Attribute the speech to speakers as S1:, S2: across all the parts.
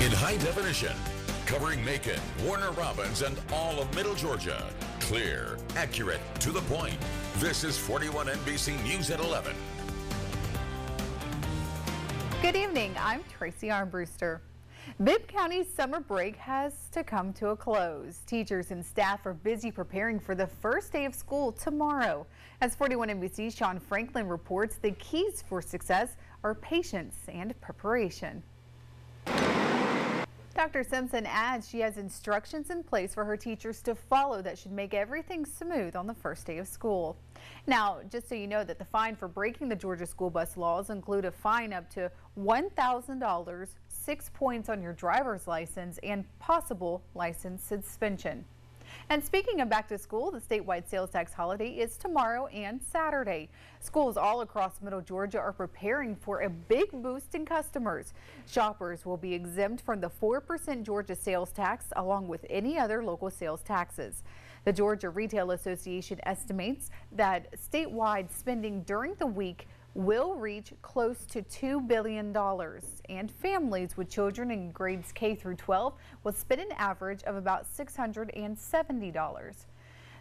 S1: In high definition, covering Macon, Warner Robins, and all of Middle Georgia. Clear, accurate, to the point. This is 41 NBC News at 11.
S2: Good evening, I'm Tracy Armbruster. Bibb County's summer break has to come to a close. Teachers and staff are busy preparing for the first day of school tomorrow. As 41 NBC's Sean Franklin reports, the keys for success are patience and preparation. Dr. Simpson adds she has instructions in place for her teachers to follow that should make everything smooth on the first day of school. Now, just so you know that the fine for breaking the Georgia school bus laws include a fine up to $1,000, 6 points on your driver's license, and possible license suspension. And speaking of back to school, the statewide sales tax holiday is tomorrow and Saturday. Schools all across Middle Georgia are preparing for a big boost in customers. Shoppers will be exempt from the 4% Georgia sales tax along with any other local sales taxes. The Georgia Retail Association estimates that statewide spending during the week will reach close to $2 billion, and families with children in grades K through 12 will spend an average of about $670.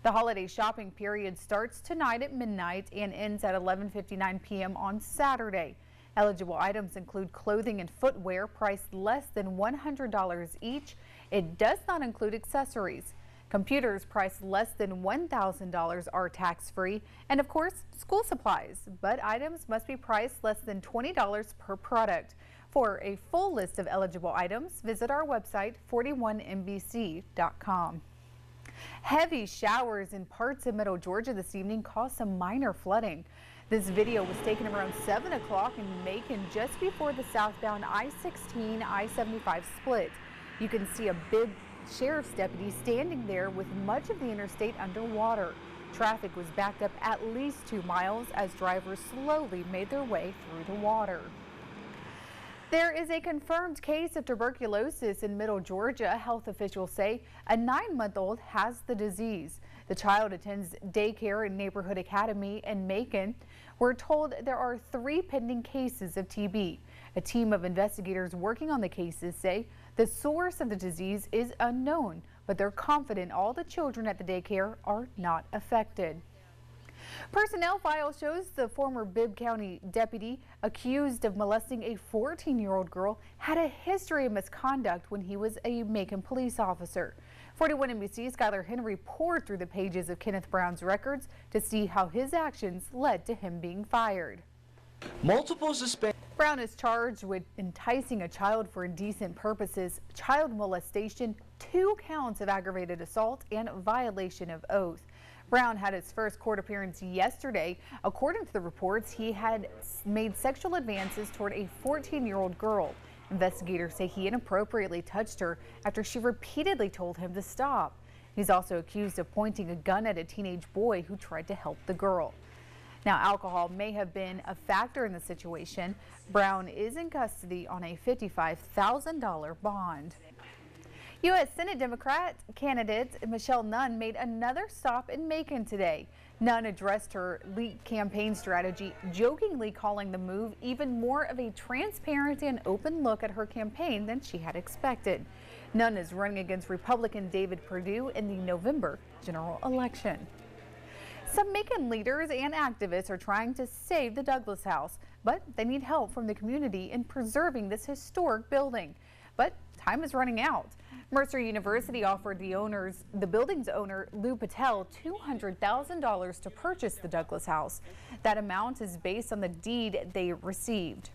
S2: The holiday shopping period starts tonight at midnight and ends at 11:59 p.m. on Saturday. Eligible items include clothing and footwear priced less than $100 each. It does not include accessories. Computers priced less than $1,000 are tax-free, and of course, school supplies. But items must be priced less than $20 per product. For a full list of eligible items, visit our website, 41NBC.com. Heavy showers in parts of Middle Georgia this evening caused some minor flooding. This video was taken around 7 o'clock in Macon just before the southbound I-16, I-75 split. You can see a big sheriff's deputy standing there with much of the interstate underwater. Traffic was backed up at least 2 miles as drivers slowly made their way through the water. There is a confirmed case of tuberculosis in Middle Georgia. Health officials say a 9-month-old has the disease. The child attends daycare and neighborhood academy in Macon. We're told there are 3 pending cases of TB. A team of investigators working on the cases say the source of the disease is unknown, but they're confident all the children at the daycare are not affected. Personnel file shows the former Bibb County deputy accused of molesting a 14-year-old girl had a history of misconduct when he was a Macon police officer. 41 NBC's Skylar Henry poured through the pages of Kenneth Brown's records to see how his actions led to him being fired.
S3: Multiple suspensions.
S2: Brown is charged with enticing a child for indecent purposes, child molestation, 2 counts of aggravated assault, and violation of oath. Brown had his first court appearance yesterday. According to the reports, he had made sexual advances toward a 14-year-old girl. Investigators say he inappropriately touched her after she repeatedly told him to stop. He's also accused of pointing a gun at a teenage boy who tried to help the girl. Now, alcohol may have been a factor in the situation. Brown is in custody on a $55,000 bond. U.S. Senate Democrat candidate Michelle Nunn made another stop in Macon today. Nunn addressed her leaked campaign strategy, jokingly calling the move even more of a transparent and open look at her campaign than she had expected. Nunn is running against Republican David Perdue in the November general election. Some Macon leaders and activists are trying to save the Douglas House, but they need help from the community in preserving this historic building. But time is running out. Mercer University offered the building's owner, Lou Patel, $200,000 to purchase the Douglas House. That amount is based on the deed they received.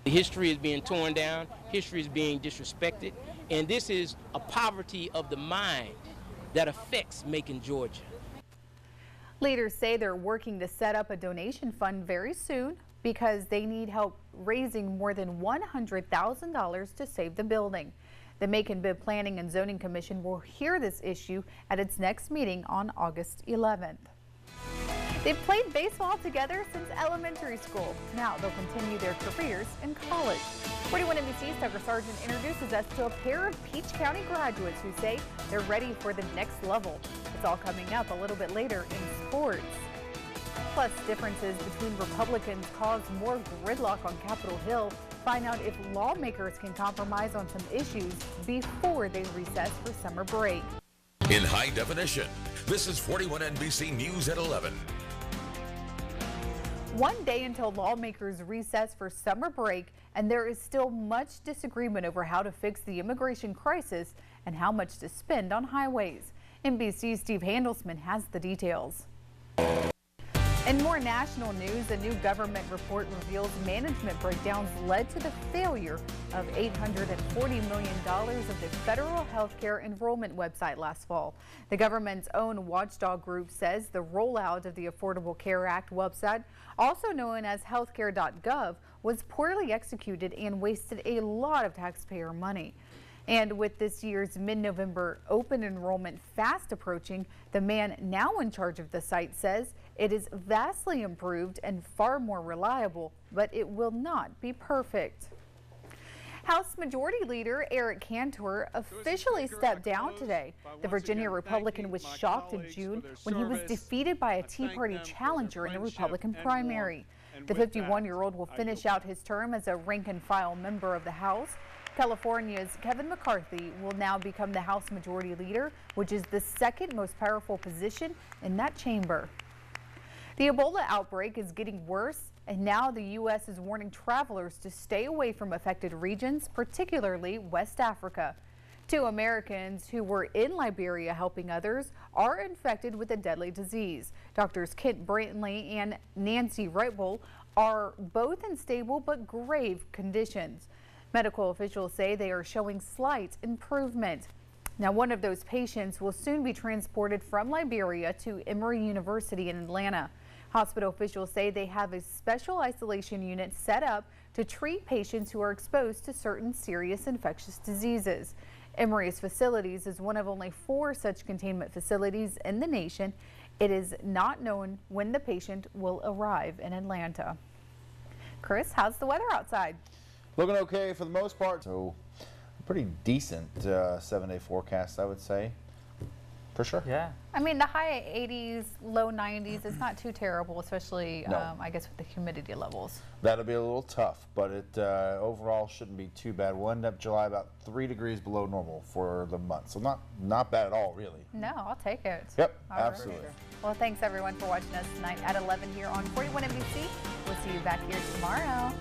S4: History is being torn down, history is being disrespected, and this is a poverty of the mind that affects Macon, Georgia.
S2: Leaders say they're working to set up a donation fund very soon because they need help raising more than $100,000 to save the building. The Macon Bibb Planning and Zoning Commission will hear this issue at its next meeting on August 11th. They've played baseball together since elementary school. Now they'll continue their careers in college. 41 NBC's Tucker Sargent introduces us to a pair of Peach County graduates who say they're ready for the next level. It's all coming up a little bit later in sports. Plus, differences between Republicans cause more gridlock on Capitol Hill. Find out if lawmakers can compromise on some issues before they recess for summer break.
S1: In high definition, this is 41 NBC News at 11.
S2: One day until lawmakers recess for summer break, and there is still much disagreement over how to fix the immigration crisis and how much to spend on highways. NBC's Steve Handelsman has the details. In more national news, a new government report reveals management breakdowns led to the failure of $840 million of the federal healthcare enrollment website last fall. The government's own watchdog group says the rollout of the Affordable Care Act website, also known as healthcare.gov, was poorly executed and wasted a lot of taxpayer money. And with this year's mid-November open enrollment fast approaching, the man now in charge of the site says it is vastly improved and far more reliable, but it will not be perfect. House Majority Leader Eric Cantor officially stepped down today. The Virginia Republican was shocked in June when he was defeated by a Tea Party challenger in the Republican primary. The 51-year-old will finish out his term as a rank-and-file member of the House. California's Kevin McCarthy will now become the House Majority Leader, which is the second most powerful position in that chamber. The Ebola outbreak is getting worse, and now the U.S. is warning travelers to stay away from affected regions, particularly West Africa. 2 Americans who were in Liberia helping others are infected with a deadly disease. Doctors Kent Brantley and Nancy Reitbull are both in stable but grave conditions. Medical officials say they are showing slight improvement. Now, one of those patients will soon be transported from Liberia to Emory University in Atlanta. Hospital officials say they have a special isolation unit set up to treat patients who are exposed to certain serious infectious diseases. Emory's facilities is one of only 4 such containment facilities in the nation. It is not known when the patient will arrive in Atlanta. Chris, how's the weather outside?
S5: Looking okay for the most part. So, pretty decent 7-day forecast, I would say. For sure.
S3: Yeah.
S2: I mean, the high 80s, low 90s is not too terrible, especially, I guess, with the humidity levels.
S5: That'll be a little tough, but it overall shouldn't be too bad. We'll end up July about 3 degrees below normal for the month. So not bad at all, really.
S2: No, I'll take it.
S5: Yep,
S2: All right.
S5: absolutely.
S2: Well, thanks, everyone, for watching us tonight at 11 here on 41 NBC. We'll see you back here tomorrow.